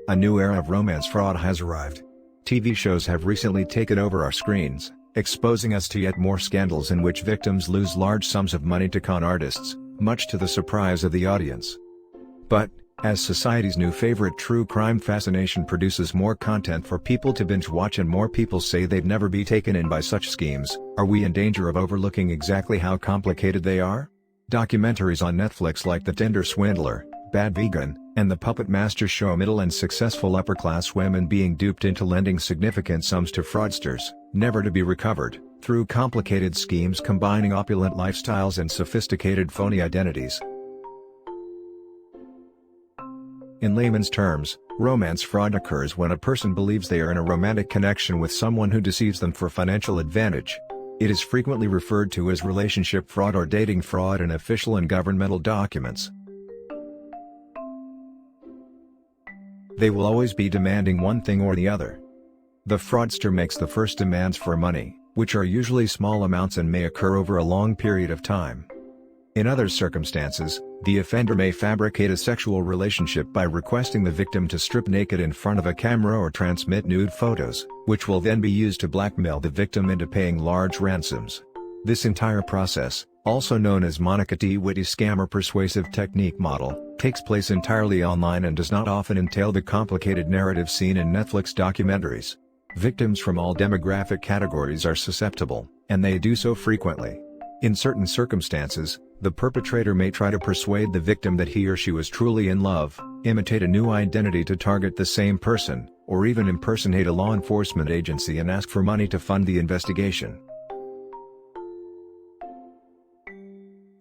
A new era of romance fraud has arrived. TV shows have recently taken over our screens, exposing us to yet more scandals in which victims lose large sums of money to con artists, much to the surprise of the audience. But, as society's new favorite true crime fascination produces more content for people to binge watch and more people say they'd never be taken in by such schemes, are we in danger of overlooking exactly how complicated they are? Documentaries on Netflix like The Tinder Swindler, Bad Vegan, and The Puppet Master show middle and successful upper-class women being duped into lending significant sums to fraudsters, never to be recovered, through complicated schemes combining opulent lifestyles and sophisticated phony identities. In layman's terms, romance fraud occurs when a person believes they are in a romantic connection with someone who deceives them for financial advantage. It is frequently referred to as relationship fraud or dating fraud in official and governmental documents. They will always be demanding one thing or the other. The fraudster makes the first demands for money, which are usually small amounts and may occur over a long period of time. In other circumstances, the offender may fabricate a sexual relationship by requesting the victim to strip naked in front of a camera or transmit nude photos, which will then be used to blackmail the victim into paying large ransoms. This entire process, also known as Monica T. Whitty scam or persuasive technique model, takes place entirely online and does not often entail the complicated narrative seen in Netflix documentaries. Victims from all demographic categories are susceptible, and they do so frequently. In certain circumstances, the perpetrator may try to persuade the victim that he or she was truly in love, imitate a new identity to target the same person, or even impersonate a law enforcement agency and ask for money to fund the investigation.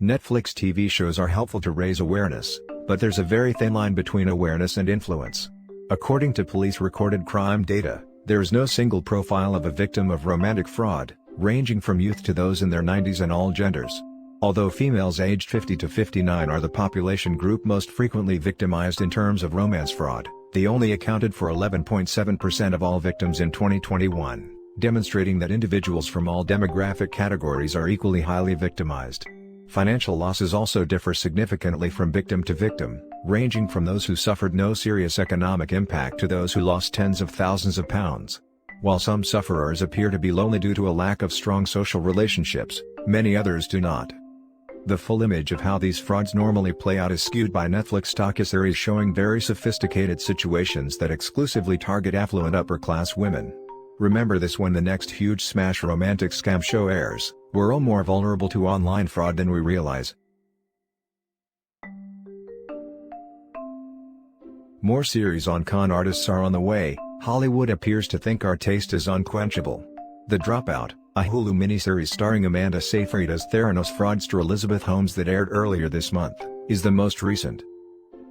Netflix TV shows are helpful to raise awareness, but there's a very thin line between awareness and influence. According to police-recorded crime data, there is no single profile of a victim of romantic fraud, ranging from youth to those in their 90s and all genders. Although females aged 50 to 59 are the population group most frequently victimized in terms of romance fraud, they only accounted for 11.7% of all victims in 2021, demonstrating that individuals from all demographic categories are equally highly victimized. Financial losses also differ significantly from victim to victim, ranging from those who suffered no serious economic impact to those who lost tens of thousands of pounds. While some sufferers appear to be lonely due to a lack of strong social relationships, many others do not. The full image of how these frauds normally play out is skewed by Netflix docuseries showing very sophisticated situations that exclusively target affluent upper-class women. Remember this when the next huge smash romantic scam show airs. We're all more vulnerable to online fraud than we realize. More series on con artists are on the way. Hollywood appears to think our taste is unquenchable. The Dropout, a Hulu miniseries starring Amanda Seyfried as Theranos fraudster Elizabeth Holmes that aired earlier this month, is the most recent.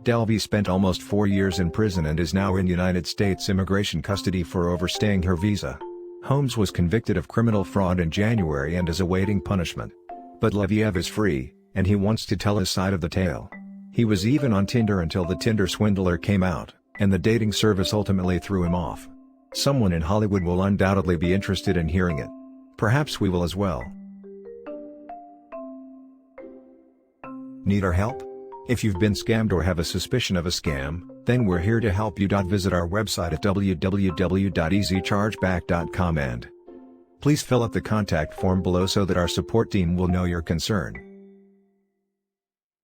Delvey spent almost 4 years in prison and is now in United States immigration custody for overstaying her visa. Holmes was convicted of criminal fraud in January and is awaiting punishment. But Leviev is free, and he wants to tell his side of the tale. He was even on Tinder until The Tinder Swindler came out, and the dating service ultimately threw him off. Someone in Hollywood will undoubtedly be interested in hearing it. Perhaps we will as well. Need our help? If you've been scammed or have a suspicion of a scam, then we're here to help you. Visit our website at www.easychargeback.com and please fill out the contact form below so that our support team will know your concern.